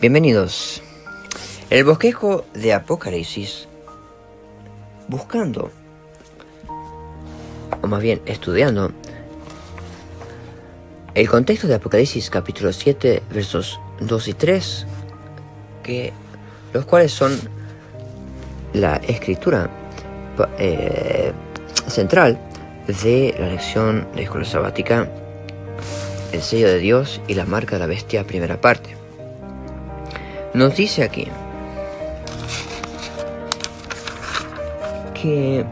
Bienvenidos. El bosquejo de Apocalipsis, buscando, o más bien estudiando, el contexto de Apocalipsis capítulo 7, versos 2 y 3, los cuales son la escritura central de la lección de escuela sabática, el sello de Dios y la marca de la bestia, primera parte. Nos dice aquí que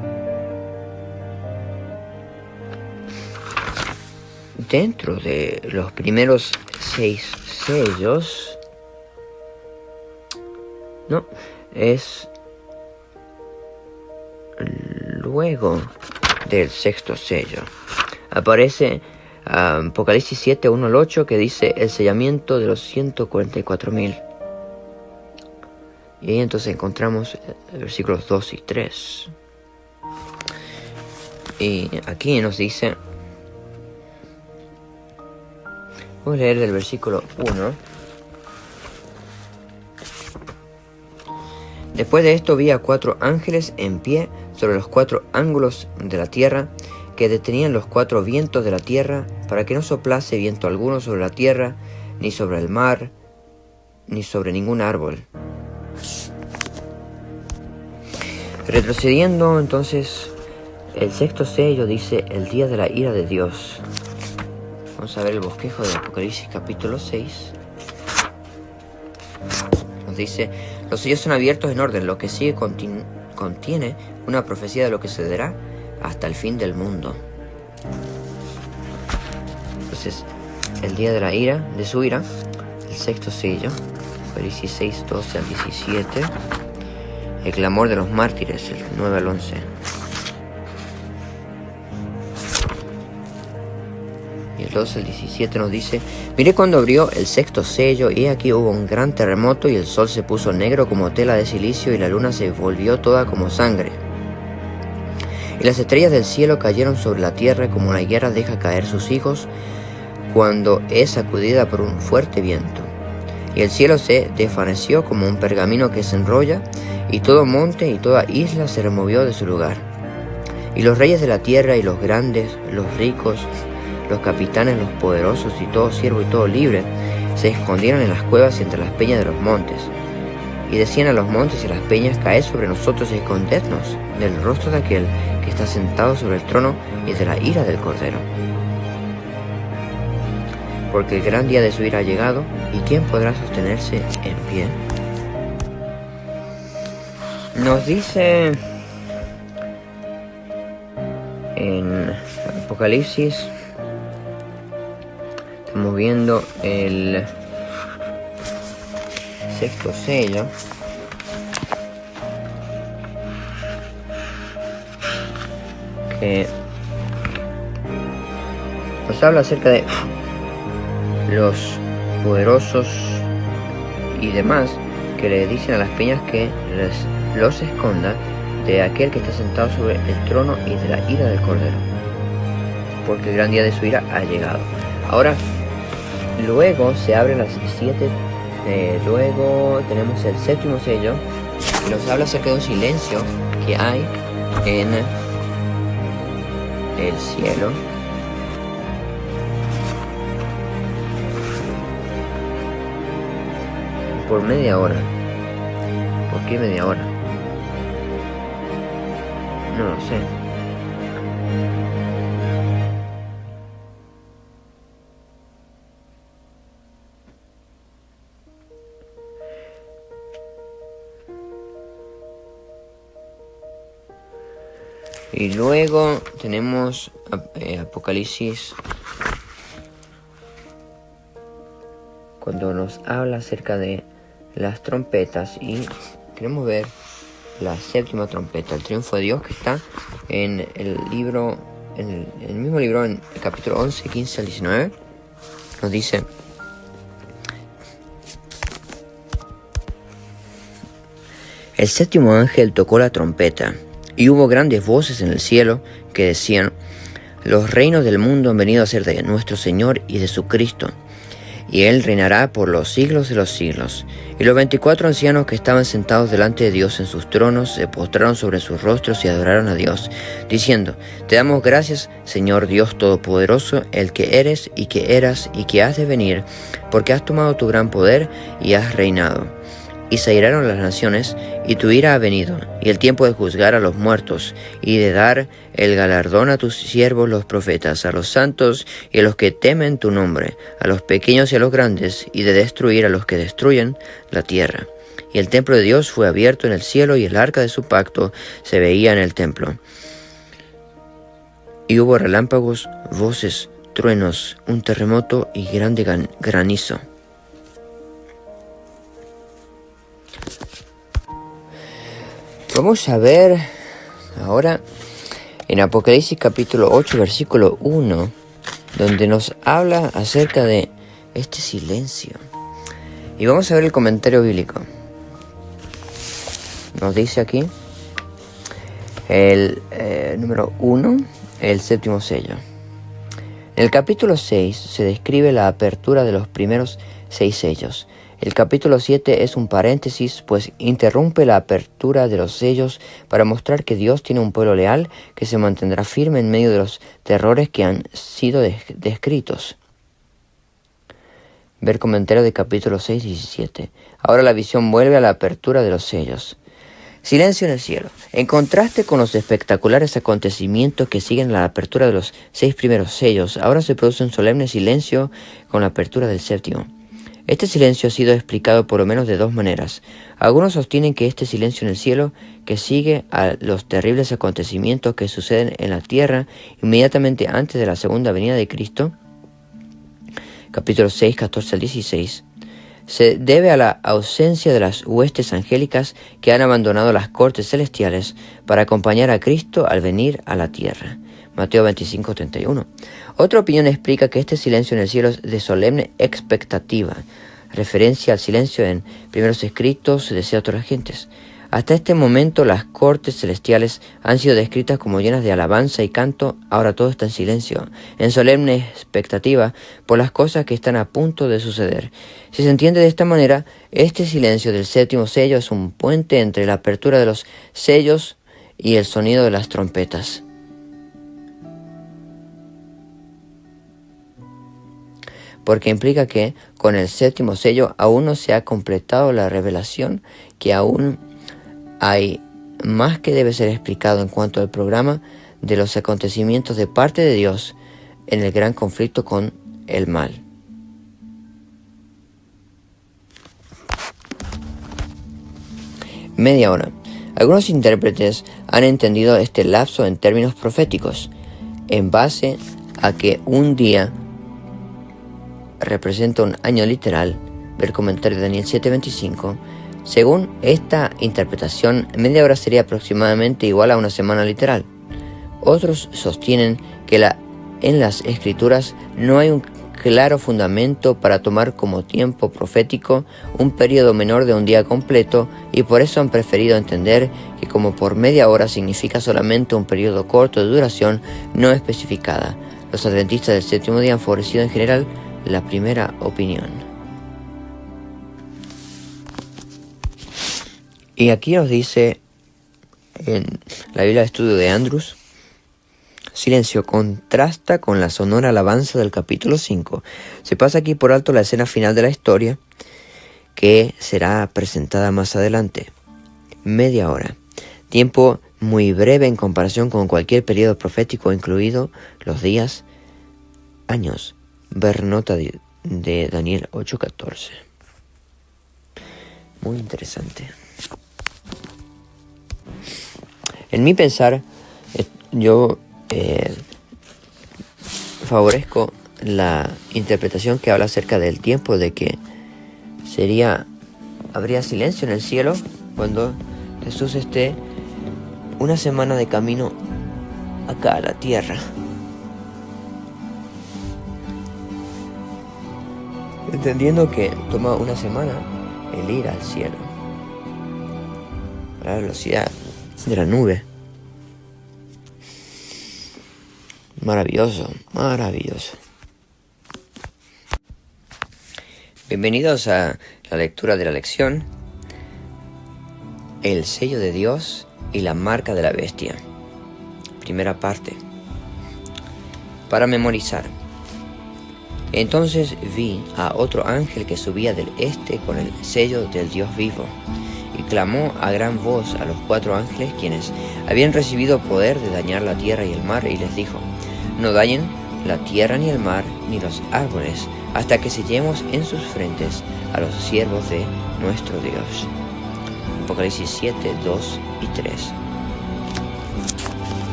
dentro de los primeros 6 sellos, no, es luego del 6º sello. Aparece Apocalipsis 7, 1 al 8, que dice el sellamiento de los 144.000. Y ahí entonces encontramos versículos 2 y 3. Y aquí nos dice, voy a leer el versículo 1. Después de esto vi a 4 ángeles en pie sobre los 4 ángulos de la tierra, que detenían los 4 vientos de la tierra, para que no soplase viento alguno sobre la tierra, ni sobre el mar, ni sobre ningún árbol. Retrocediendo entonces, el 6º sello dice el día de la ira de Dios. Vamos a ver el bosquejo de Apocalipsis capítulo 6. Nos dice, los sellos son abiertos en orden, lo que sigue contiene una profecía de lo que sucederá hasta el fin del mundo. Entonces, el día de la ira, de su ira, el 6º sello, Apocalipsis 6, 12 al 17. El clamor de los mártires, el 9 al 11. Y el 12 al 17 nos dice, miré cuando abrió el 6º sello, y aquí hubo un gran terremoto, y el sol se puso negro como tela de silicio, y la luna se volvió toda como sangre. Y las estrellas del cielo cayeron sobre la tierra como una higuera deja caer sus higos cuando es sacudida por un fuerte viento. Y el cielo se desvaneció como un pergamino que se enrolla, y todo monte y toda isla se removió de su lugar. Y los reyes de la tierra y los grandes, los ricos, los capitanes, los poderosos y todo siervo y todo libre, se escondieron en las cuevas y entre las peñas de los montes. Y decían a los montes y a las peñas, caed sobre nosotros y escondednos del rostro de aquel que está sentado sobre el trono y de la ira del Cordero. Porque el gran día de su ira ha llegado, ¿y quién podrá sostenerse en pie? Nos dice en Apocalipsis, estamos viendo el 6º sello, que nos habla acerca de los poderosos y demás, que le dicen a las peñas que los esconda de aquel que está sentado sobre el trono y de la ira del Cordero, porque el gran día de su ira ha llegado. Ahora, luego se abren las 7, luego tenemos el 7º sello, que nos habla acerca de un silencio que hay en el cielo. Por media hora. ¿Por qué media hora? No lo sé. Y luego tenemos Apocalipsis, cuando nos habla acerca de las trompetas, y queremos ver la 7ª trompeta, el triunfo de Dios, que está en el libro, en el mismo libro, en el capítulo 11, 15 al 19. Nos dice, el 7º ángel tocó la trompeta, y hubo grandes voces en el cielo que decían, los reinos del mundo han venido a ser de nuestro Señor y de su Cristo, y él reinará por los siglos de los siglos. Y los 24 ancianos que estaban sentados delante de Dios en sus tronos se postraron sobre sus rostros y adoraron a Dios, diciendo: Te damos gracias, Señor Dios Todopoderoso, el que eres y que eras y que has de venir, porque has tomado tu gran poder y has reinado. Y se airaron las naciones, y tu ira ha venido, y el tiempo de juzgar a los muertos, y de dar el galardón a tus siervos los profetas, a los santos y a los que temen tu nombre, a los pequeños y a los grandes, y de destruir a los que destruyen la tierra. Y el templo de Dios fue abierto en el cielo, y el arca de su pacto se veía en el templo. Y hubo relámpagos, voces, truenos, un terremoto y grande granizo. Vamos a ver ahora en Apocalipsis capítulo 8, versículo 1, donde nos habla acerca de este silencio. Y vamos a ver el comentario bíblico. Nos dice aquí el número 1, el séptimo sello. En el capítulo 6 se describe la apertura de los primeros 6 sellos. El capítulo 7 es un paréntesis, pues interrumpe la apertura de los sellos para mostrar que Dios tiene un pueblo leal que se mantendrá firme en medio de los terrores que han sido descritos. Ver comentario de capítulo 6, 17. Ahora la visión vuelve a la apertura de los sellos. Silencio en el cielo. En contraste con los espectaculares acontecimientos que siguen la apertura de los 6 primeros sellos, ahora se produce un solemne silencio con la apertura del séptimo. Este silencio ha sido explicado por lo menos de 2 maneras. Algunos sostienen que este silencio en el cielo, que sigue a los terribles acontecimientos que suceden en la tierra inmediatamente antes de la segunda venida de Cristo, capítulo 6, 14 al 16, se debe a la ausencia de las huestes angélicas que han abandonado las cortes celestiales para acompañar a Cristo al venir a la tierra. Mateo 25, 31. Otra opinión explica que este silencio en el cielo es de solemne expectativa, referencia al silencio en primeros escritos de ciertas gentes. Hasta este momento las cortes celestiales han sido descritas como llenas de alabanza y canto, ahora todo está en silencio, en solemne expectativa por las cosas que están a punto de suceder. Si se entiende de esta manera, este silencio del séptimo sello es un puente entre la apertura de los sellos y el sonido de las trompetas. Porque implica que con el séptimo sello aún no se ha completado la revelación, que aún hay más que debe ser explicado en cuanto al programa de los acontecimientos de parte de Dios en el gran conflicto con el mal. Media hora. Algunos intérpretes han entendido este lapso en términos proféticos, en base a que un día representa un año literal. Ver comentario de Daniel 7:25. Según esta interpretación, media hora sería aproximadamente igual a una semana literal. Otros sostienen que en las escrituras no hay un claro fundamento para tomar como tiempo profético un periodo menor de un día completo, y por eso han preferido entender que como por media hora significa solamente un periodo corto de duración no especificada. Los adventistas del séptimo día han favorecido en general la primera opinión. Y aquí nos dice en la Biblia de Estudio de Andrews: silencio contrasta con la sonora alabanza del capítulo 5. Se pasa aquí por alto la escena final de la historia, que será presentada más adelante. Media hora. Tiempo muy breve en comparación con cualquier periodo profético, incluido los días, años. Ver nota de Daniel 8:14. Muy interesante. En mi pensar, yo favorezco la interpretación que habla acerca del tiempo, de que habría silencio en el cielo cuando Jesús esté una semana de camino acá a la tierra. Entendiendo que toma una semana el ir al cielo, a la velocidad de la nube. Maravilloso, maravilloso. Bienvenidos a la lectura de la lección, el sello de Dios y la marca de la bestia. Primera parte. Para memorizar. Entonces vi a otro ángel que subía del este con el sello del Dios vivo, y clamó a gran voz a los 4 ángeles quienes habían recibido poder de dañar la tierra y el mar, y les dijo: no dañen la tierra ni el mar ni los árboles, hasta que sellemos en sus frentes a los siervos de nuestro Dios. Apocalipsis 7, 2 y 3.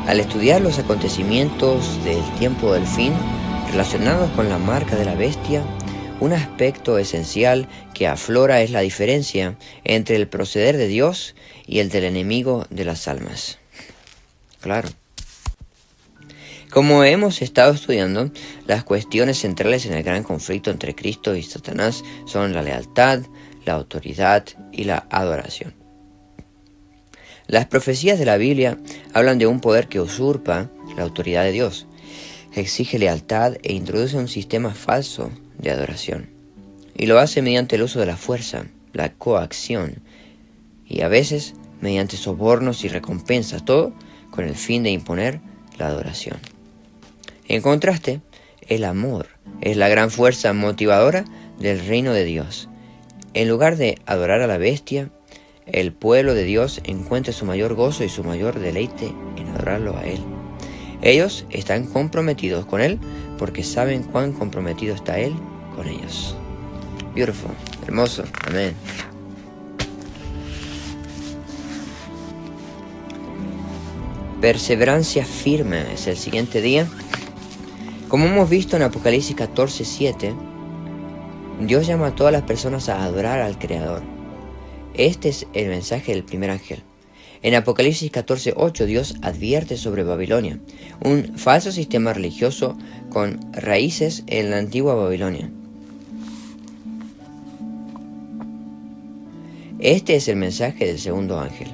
Al estudiar los acontecimientos del tiempo del fin relacionados con la marca de la bestia, un aspecto esencial que aflora es la diferencia entre el proceder de Dios y el del enemigo de las almas. Claro. Como hemos estado estudiando, las cuestiones centrales en el gran conflicto entre Cristo y Satanás son la lealtad, la autoridad y la adoración. Las profecías de la Biblia hablan de un poder que usurpa la autoridad de Dios, exige lealtad e introduce un sistema falso de adoración. Y lo hace mediante el uso de la fuerza, la coacción, y a veces mediante sobornos y recompensas, todo con el fin de imponer la adoración. En contraste, el amor es la gran fuerza motivadora del reino de Dios. En lugar de adorar a la bestia, el pueblo de Dios encuentra su mayor gozo y su mayor deleite en adorarlo a Él. Ellos están comprometidos con Él porque saben cuán comprometido está Él con ellos. Beautiful, hermoso, amén. Perseverancia firme es el siguiente día. Como hemos visto en Apocalipsis 14:7, Dios llama a todas las personas a adorar al Creador. Este es el mensaje del primer ángel. En Apocalipsis 14:8, Dios advierte sobre Babilonia, un falso sistema religioso con raíces en la antigua Babilonia. Este es el mensaje del segundo ángel.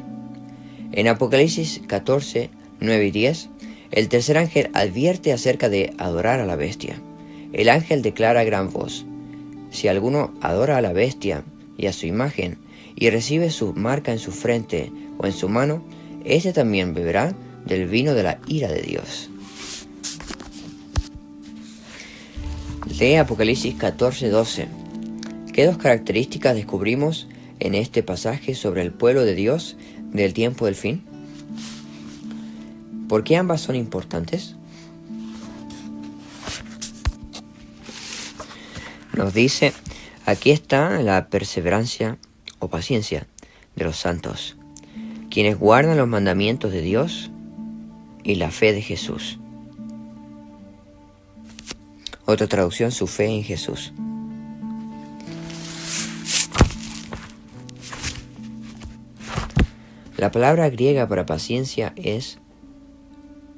En Apocalipsis 14:9 y 10, el tercer ángel advierte acerca de adorar a la bestia. El ángel declara a gran voz: si alguno adora a la bestia y a su imagen, y recibe su marca en su frente o en su mano, éste también beberá del vino de la ira de Dios. Lee Apocalipsis 14:12. ¿Qué 2 características descubrimos en este pasaje sobre el pueblo de Dios del tiempo del fin? ¿Por qué ambas son importantes? Nos dice: aquí está la perseverancia o paciencia de los santos, quienes guardan los mandamientos de Dios y la fe de Jesús. Otra traducción: su fe en Jesús. La palabra griega para paciencia es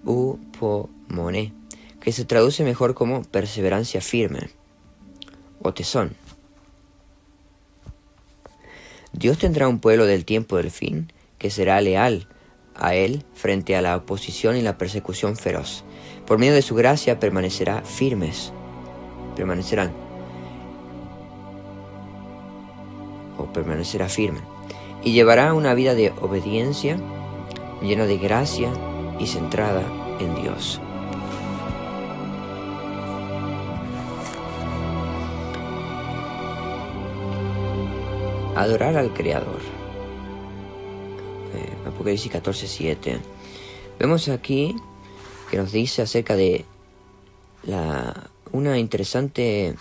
upomone, que se traduce mejor como perseverancia firme o tesón. Dios tendrá un pueblo del tiempo del fin que será leal a Él frente a la oposición y la persecución feroz. Por medio de su gracia permanecerán permanecerá firme, y llevará una vida de obediencia llena de gracia y centrada en Dios. Adorar al Creador. Apocalipsis 14:7. Vemos aquí que nos dice acerca de una interesante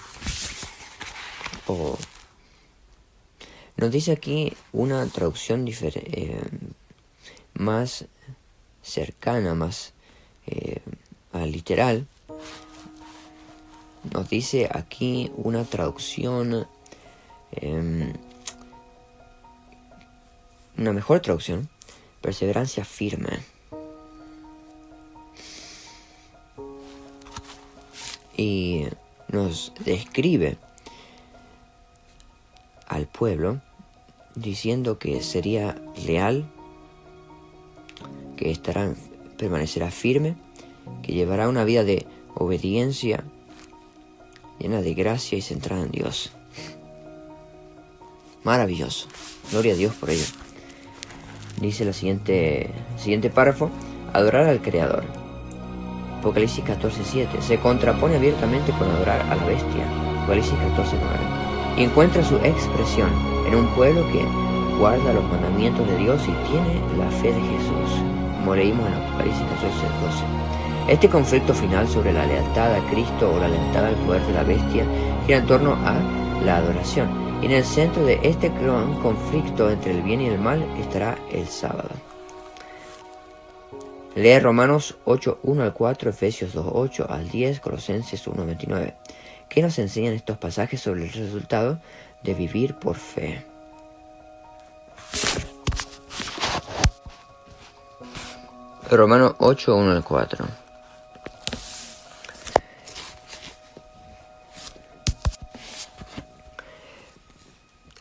nos dice aquí una traducción más cercana, más literal. Nos dice aquí una traducción, una mejor traducción: perseverancia firme. Y nos describe al pueblo diciendo que sería leal, que permanecerá firme, que llevará una vida de obediencia llena de gracia y centrada en Dios. Maravilloso. Gloria a Dios por ello. Dice el siguiente párrafo: adorar al Creador. Apocalipsis 14:7. Se contrapone abiertamente con adorar a la bestia. Apocalipsis 14:9. Y encuentra su expresión en un pueblo que guarda los mandamientos de Dios y tiene la fe de Jesús, como leímos en Apocalipsis 14:12. Este conflicto final sobre la lealtad a Cristo o la lealtad al poder de la bestia gira en torno a la adoración. Y en el centro de este gran conflicto entre el bien y el mal estará el sábado. Lee Romanos 8:1-4, Efesios 2:8-10, Colosenses 1:29. ¿Qué nos enseñan estos pasajes sobre el resultado de vivir por fe? Romanos 8:1-4.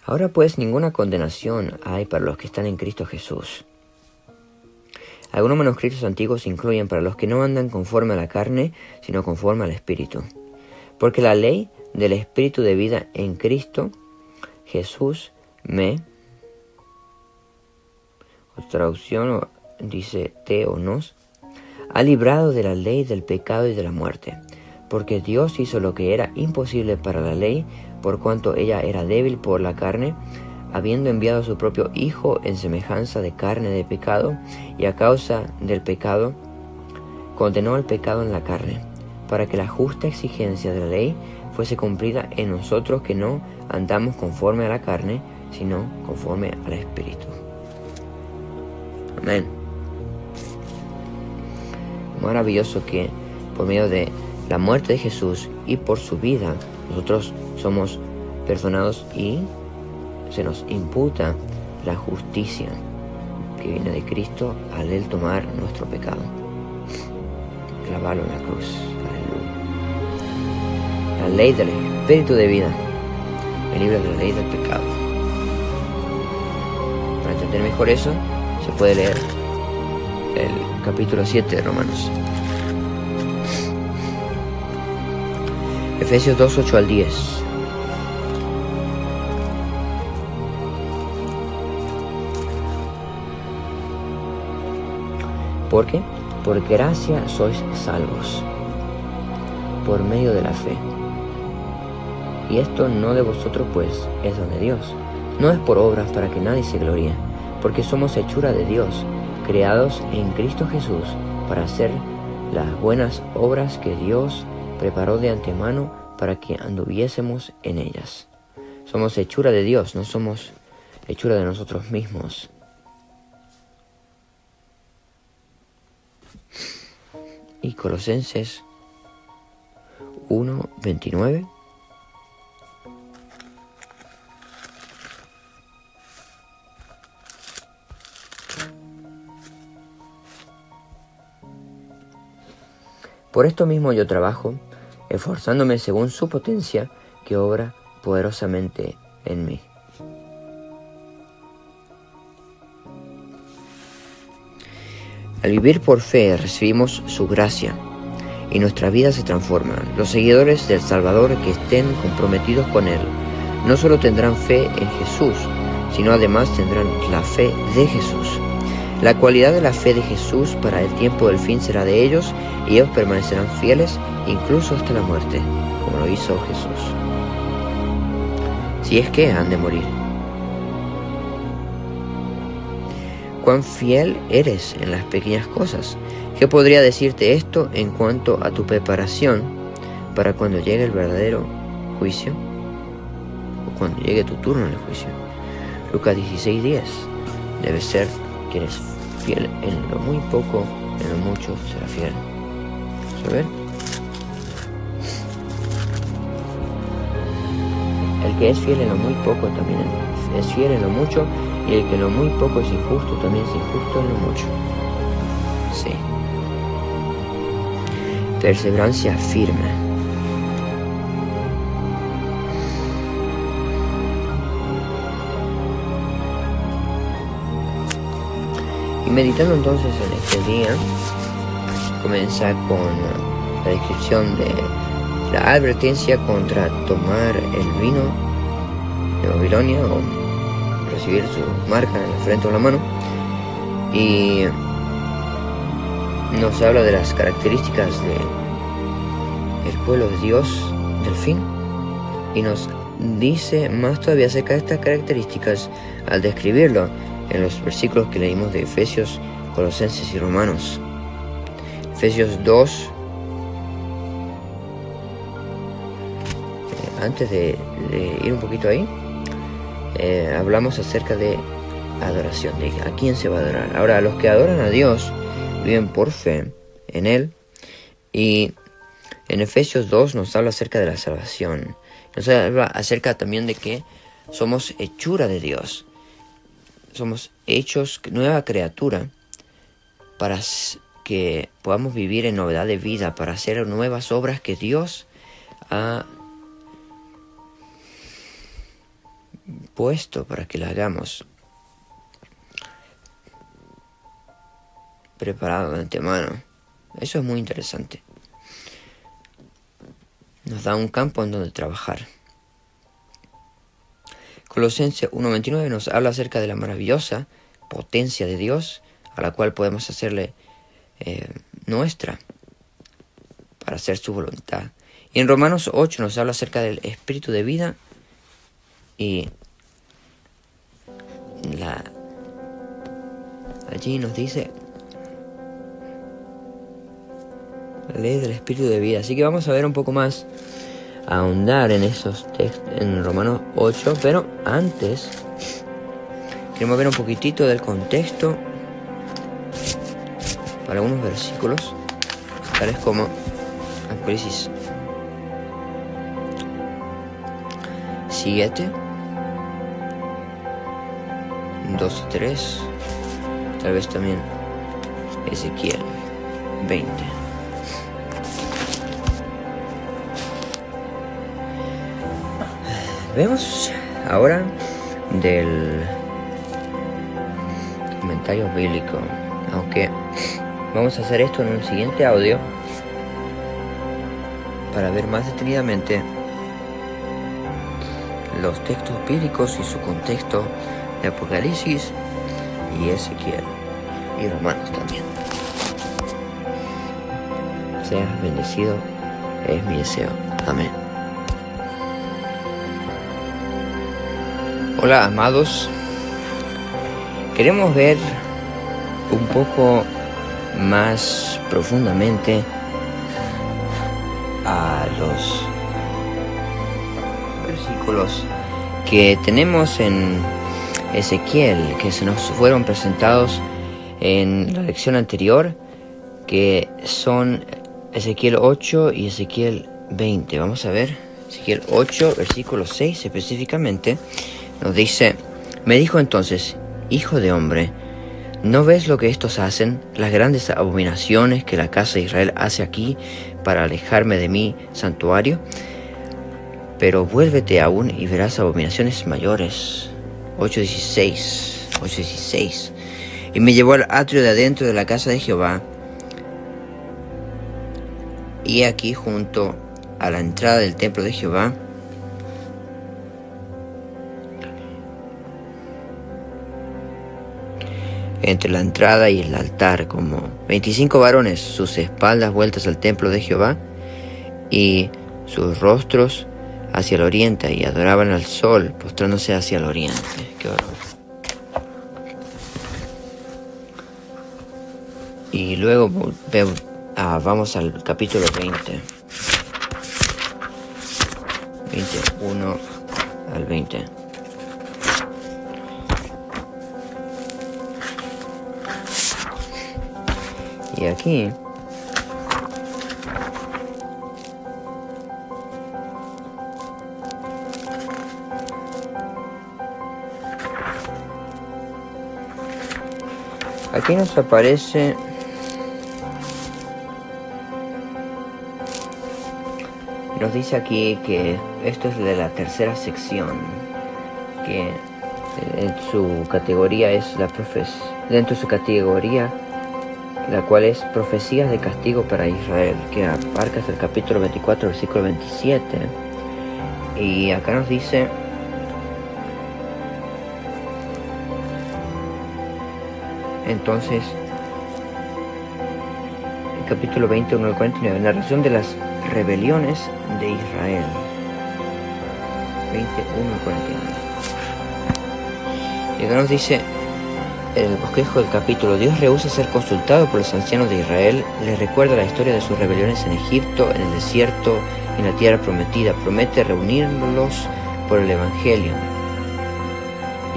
Ahora pues ninguna condenación hay para los que están en Cristo Jesús. Algunos manuscritos antiguos incluyen para los que no andan conforme a la carne, sino conforme al Espíritu. Porque la ley del Espíritu de vida en Cristo Jesús otra traducción dice te o nos, ha librado de la ley del pecado y de la muerte. Porque Dios hizo lo que era imposible para la ley, por cuanto ella era débil por la carne, habiendo enviado a su propio Hijo en semejanza de carne de pecado, y a causa del pecado, condenó el pecado en la carne, para que la justa exigencia de la ley fuese cumplida en nosotros que no andamos conforme a la carne, sino conforme al Espíritu. Amén. Maravilloso que por medio de la muerte de Jesús y por su vida, nosotros somos perdonados y se nos imputa la justicia que viene de Cristo al Él tomar nuestro pecado, clavarlo en la cruz. Aleluya. La ley del Espíritu de vida me libra de la ley del pecado. Para entender mejor eso, se puede leer el capítulo 7 de Romanos. Efesios 2:8-10. ¿Por qué? Por gracia sois salvos, por medio de la fe. Y esto no de vosotros, pues, es don de Dios. No es por obras para que nadie se gloríe, porque somos hechura de Dios, creados en Cristo Jesús, para hacer las buenas obras que Dios preparó de antemano para que anduviésemos en ellas. Somos hechura de Dios, no somos hechura de nosotros mismos. Y Colosenses 1:29. Por esto mismo yo trabajo, esforzándome según su potencia, que obra poderosamente en mí. Al vivir por fe recibimos su gracia y nuestra vida se transforma. Los seguidores del Salvador que estén comprometidos con Él no solo tendrán fe en Jesús, sino además tendrán la fe de Jesús. La cualidad de la fe de Jesús para el tiempo del fin será de ellos, y ellos permanecerán fieles incluso hasta la muerte, como lo hizo Jesús. Si es que han de morir. ¿Cuán fiel eres en las pequeñas cosas? ¿Qué podría decirte esto en cuanto a tu preparación para cuando llegue el verdadero juicio? O cuando llegue tu turno en el juicio. Lucas 16:10. Debes ser quien es fiel en lo muy poco, en lo mucho será fiel. ¿Saber? El que es fiel en lo muy poco también es fiel en lo mucho, y el que en lo muy poco es injusto también es injusto en lo mucho. Sí. Perseverancia firme. Y meditando entonces en este día, comienza con la descripción de la advertencia contra tomar el vino de Babilonia o recibir su marca en la frente o la mano, y nos habla de las características del pueblo de Dios del fin, y nos dice más todavía acerca de estas características al describirlo en los versículos que leímos de Efesios, Colosenses y Romanos. Efesios 2, antes de ir un poquito ahí, hablamos acerca de adoración, de a quién se va a adorar. Ahora, los que adoran a Dios viven por fe en Él, y en Efesios 2 nos habla acerca de la salvación. Nos habla acerca también de que somos hechura de Dios. Somos hechos nueva criatura para que podamos vivir en novedad de vida, para hacer nuevas obras que Dios ha puesto para que las hagamos, preparado de antemano. Eso es muy interesante. Nos da un campo en donde trabajar. Colosenses 1:29 nos habla acerca de la maravillosa potencia de Dios, a la cual podemos hacerle nuestra para hacer su voluntad. Y en Romanos 8 nos habla acerca del espíritu de vida, y allí nos dice la ley del espíritu de vida. Así que vamos a ver un poco más, a ahondar en esos textos en Romanos 8, pero antes queremos ver un poquitito del contexto para algunos versículos, tales como Apocalipsis 7, 2 y 3, tal vez también Ezequiel 20. Vemos ahora del comentario bíblico, aunque vamos a hacer esto en un siguiente audio para ver más detenidamente los textos bíblicos y su contexto de Apocalipsis y Ezequiel y Romanos también. Seas bendecido, es mi deseo. Amén. Hola, amados. Queremos ver un poco más profundamente a los versículos que tenemos en Ezequiel, que se nos fueron presentados en la lección anterior, que son Ezequiel 8 y Ezequiel 20. Vamos a ver Ezequiel 8, versículo 6 específicamente. Nos dice: me dijo entonces, hijo de hombre, ¿no ves lo que estos hacen, las grandes abominaciones que la casa de Israel hace aquí para alejarme de mi santuario? Pero vuélvete aún y verás abominaciones mayores. 8:16. Y me llevó al atrio de adentro de la casa de Jehová, y aquí junto a la entrada del templo de Jehová, entre la entrada y el altar, como 25 varones, sus espaldas vueltas al templo de Jehová y sus rostros hacia el oriente, y adoraban al sol postrándose hacia el oriente. ¡Qué horror! Y luego vamos al capítulo 20, 21 al 20. Y aquí nos aparece nos dice aquí que esto es de la tercera sección, que en su categoría es la profecía. Dentro de su categoría la cual es Profecías de castigo para Israel, que abarca hasta el capítulo 24, versículo 27. Y acá nos dice: entonces, el capítulo 21 al 49, narración de las rebeliones de Israel. 21 al 49. Y acá nos dice el bosquejo del capítulo: Dios rehúsa ser consultado por los ancianos de Israel, les recuerda la historia de sus rebeliones en Egipto, en el desierto, en la tierra prometida, promete reunirlos por el Evangelio.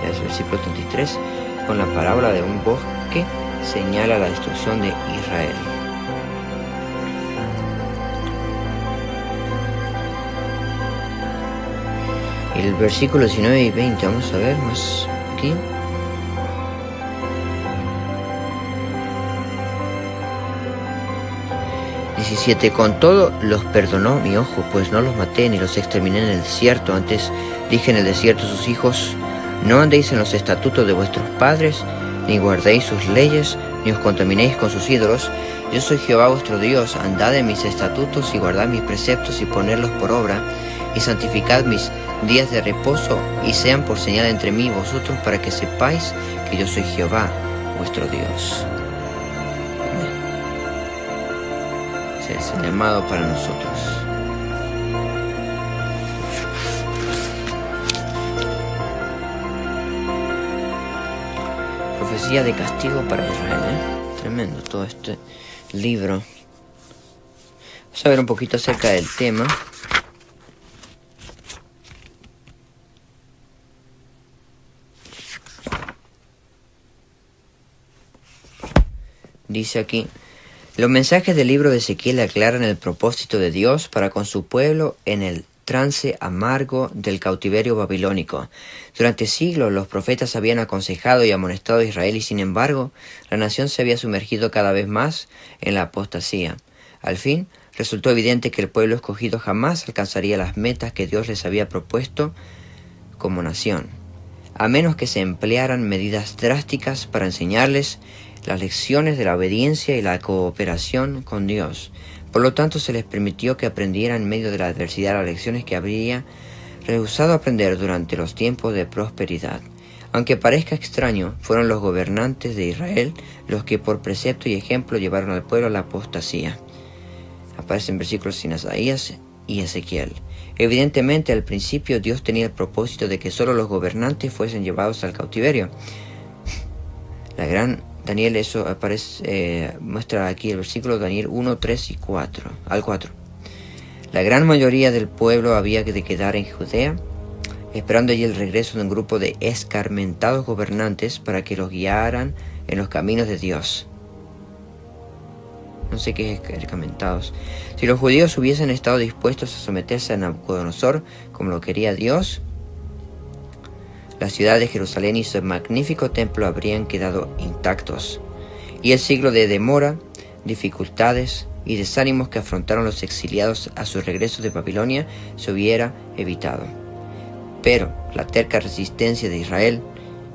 Y es el versículo 33, con la parábola de un bosque señala la destrucción de Israel. Y el versículo 19 y 20, vamos a ver más aquí. Con todo los perdonó mi ojo, pues no los maté ni los exterminé en el desierto. Antes dije en el desierto a sus hijos: no andéis en los estatutos de vuestros padres, ni guardéis sus leyes, ni os contaminéis con sus ídolos. Yo soy Jehová vuestro Dios, andad en mis estatutos y guardad mis preceptos y ponedlos por obra, y santificad mis días de reposo, y sean por señal entre mí y vosotros, para que sepáis que yo soy Jehová vuestro Dios. Es el llamado para nosotros. Profecía de castigo para Israel, Tremendo todo este libro. Vamos a ver un poquito acerca del tema. Dice aquí: los mensajes del libro de Ezequiel aclaran el propósito de Dios para con su pueblo en el trance amargo del cautiverio babilónico. Durante siglos los profetas habían aconsejado y amonestado a Israel, y sin embargo la nación se había sumergido cada vez más en la apostasía. Al fin resultó evidente que el pueblo escogido jamás alcanzaría las metas que Dios les había propuesto como nación, a menos que se emplearan medidas drásticas para enseñarles las lecciones de la obediencia y la cooperación con Dios. Por lo tanto, se les permitió que aprendieran en medio de la adversidad las lecciones que habría rehusado aprender durante los tiempos de prosperidad. Aunque parezca extraño, fueron los gobernantes de Israel los que por precepto y ejemplo llevaron al pueblo a la apostasía. Aparecen versículos en Isaías y Ezequiel. Evidentemente, al principio Dios tenía el propósito de que solo los gobernantes fuesen llevados al cautiverio. Daniel, eso aparece, muestra aquí el versículo Daniel 1, 3 y 4, al 4. La gran mayoría del pueblo había de quedar en Judea, esperando allí el regreso de un grupo de escarmentados gobernantes para que los guiaran en los caminos de Dios. No sé qué es escarmentados. Si los judíos hubiesen estado dispuestos a someterse a Nabucodonosor como lo quería Dios, la ciudad de Jerusalén y su magnífico templo habrían quedado intactos, y el siglo de demora, dificultades y desánimos que afrontaron los exiliados a su regreso de Babilonia se hubiera evitado. Pero la terca resistencia de Israel,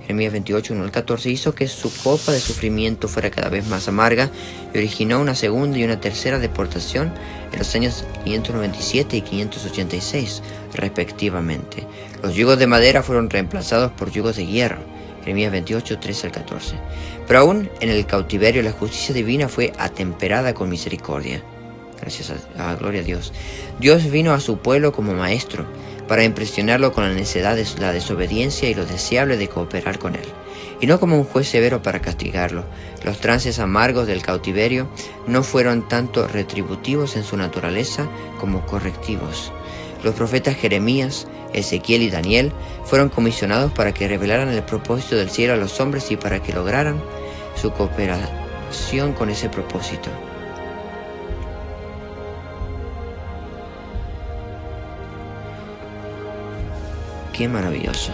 Jeremías 28, 1 al 14, hizo que su copa de sufrimiento fuera cada vez más amarga y originó una segunda y una tercera deportación en los años 597 y 586, respectivamente. Los yugos de madera fueron reemplazados por yugos de hierro, Jeremías 28, 13 al 14. Pero aún en el cautiverio la justicia divina fue atemperada con misericordia. Gracias a gloria a Dios. Dios vino a su pueblo como maestro, para impresionarlo con la necedad de la desobediencia y lo deseable de cooperar con él, y no como un juez severo para castigarlo. Los trances amargos del cautiverio no fueron tanto retributivos en su naturaleza como correctivos. Los profetas Jeremías, Ezequiel y Daniel fueron comisionados para que revelaran el propósito del cielo a los hombres y para que lograran su cooperación con ese propósito. Qué maravilloso.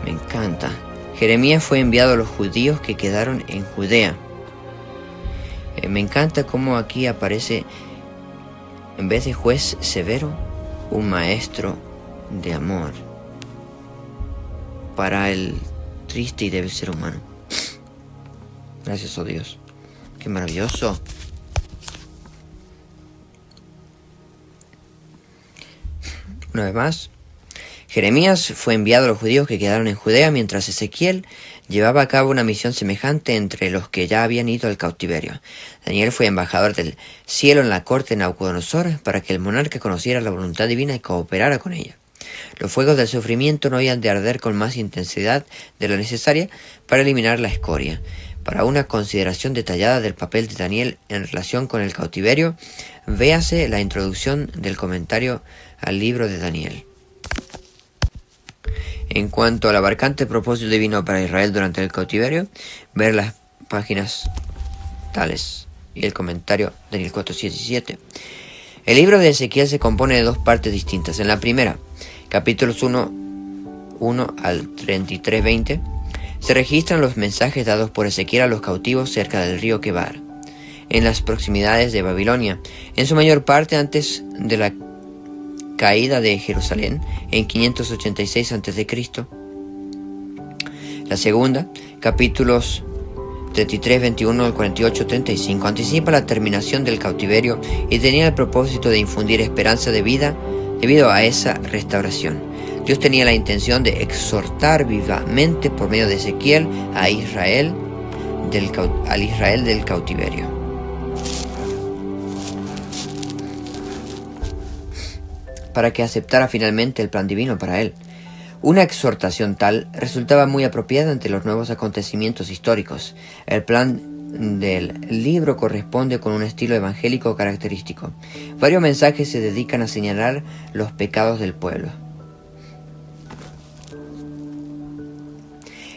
Me encanta. Jeremías fue enviado a los judíos que quedaron en Judea. Me encanta cómo aquí aparece, en vez de juez severo, un maestro de amor para el triste y débil ser humano. Gracias a Dios. Qué maravilloso. Una vez más, Jeremías fue enviado a los judíos que quedaron en Judea, mientras Ezequiel llevaba a cabo una misión semejante entre los que ya habían ido al cautiverio. Daniel fue embajador del cielo en la corte de Nabucodonosor para que el monarca conociera la voluntad divina y cooperara con ella. Los fuegos del sufrimiento no habían de arder con más intensidad de lo necesaria para eliminar la escoria. Para una consideración detallada del papel de Daniel en relación con el cautiverio, véase la introducción del comentario al libro de Daniel. En cuanto al abarcante propósito divino para Israel durante el cautiverio, ver las páginas tales y el comentario Daniel 4, 7 y 7. El libro de Ezequiel se compone de dos partes distintas. En la primera, capítulos 1 al 33, 20, se registran los mensajes dados por Ezequiel a los cautivos cerca del río Quebar, en las proximidades de Babilonia, en su mayor parte antes de la caída de Jerusalén en 586 a.C. La segunda, capítulos 33, 21 al 48, 35, anticipa la terminación del cautiverio y tenía el propósito de infundir esperanza de vida debido a esa restauración. Dios tenía la intención de exhortar vivamente por medio de Ezequiel al Israel del cautiverio. Para que aceptara finalmente el plan divino para él. Una exhortación tal resultaba muy apropiada ante los nuevos acontecimientos históricos. El plan del libro corresponde con un estilo evangélico característico. Varios mensajes se dedican a señalar los pecados del pueblo.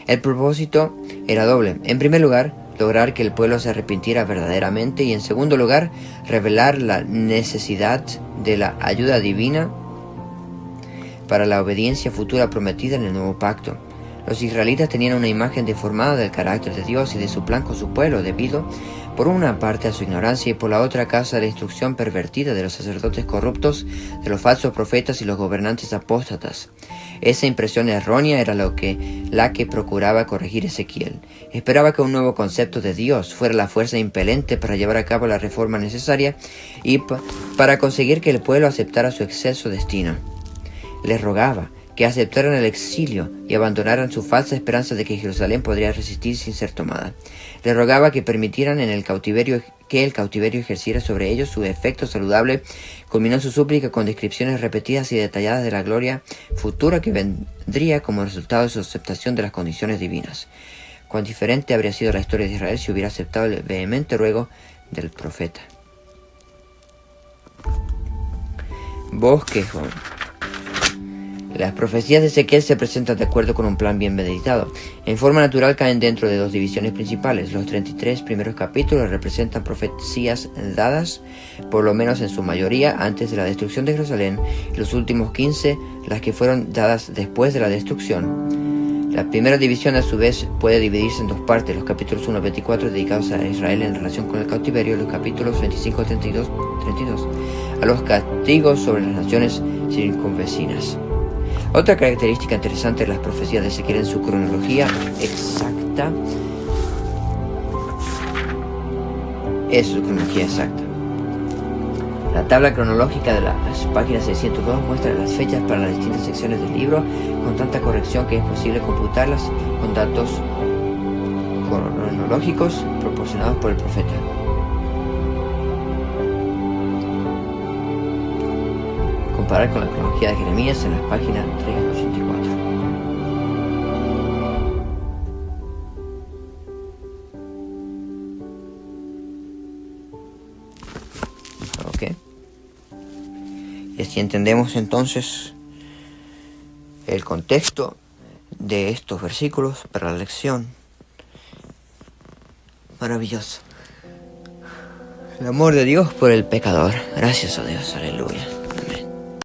El propósito era doble. En primer lugar, lograr que el pueblo se arrepintiera verdaderamente y en segundo lugar, revelar la necesidad de la ayuda divina para la obediencia futura prometida en el nuevo pacto. Los israelitas tenían una imagen deformada del carácter de Dios y de su plan con su pueblo debido, por una parte, a su ignorancia y por la otra, a causa de la instrucción pervertida de los sacerdotes corruptos, de los falsos profetas y los gobernantes apóstatas. Esa impresión errónea era la que procuraba corregir Ezequiel. Esperaba que un nuevo concepto de Dios fuera la fuerza impelente para llevar a cabo la reforma necesaria y para conseguir que el pueblo aceptara su excelso destino. Les rogaba que aceptaran el exilio y abandonaran su falsa esperanza de que Jerusalén podría resistir sin ser tomada. Les rogaba que permitieran que el cautiverio ejerciera sobre ellos su efecto saludable. Culminó su súplica con descripciones repetidas y detalladas de la gloria futura que vendría como resultado de su aceptación de las condiciones divinas. Cuán diferente habría sido la historia de Israel si hubiera aceptado el vehemente ruego del profeta. Bosquejo. Las profecías de Ezequiel se presentan de acuerdo con un plan bien meditado. En forma natural caen dentro de dos divisiones principales. Los 33 primeros capítulos representan profecías dadas, por lo menos en su mayoría, antes de la destrucción de Jerusalén, y los últimos 15, las que fueron dadas después de la destrucción. La primera división, a su vez, puede dividirse en dos partes: los capítulos 1 a 24 dedicados a Israel en relación con el cautiverio, y los capítulos 25 a 32 a los castigos sobre las naciones circunvecinas. Otra característica interesante de las profecías de Ezequiel en su cronología exacta es su cronología exacta. La tabla cronológica de las páginas 602 muestra las fechas para las distintas secciones del libro con tanta corrección que es posible computarlas con datos cronológicos proporcionados por el profeta. Comparar con la cronología de Jeremías en las páginas 384. Ok. Y así entendemos entonces el contexto de estos versículos para la lección. Maravilloso. El amor de Dios por el pecador. Gracias a Dios. Aleluya.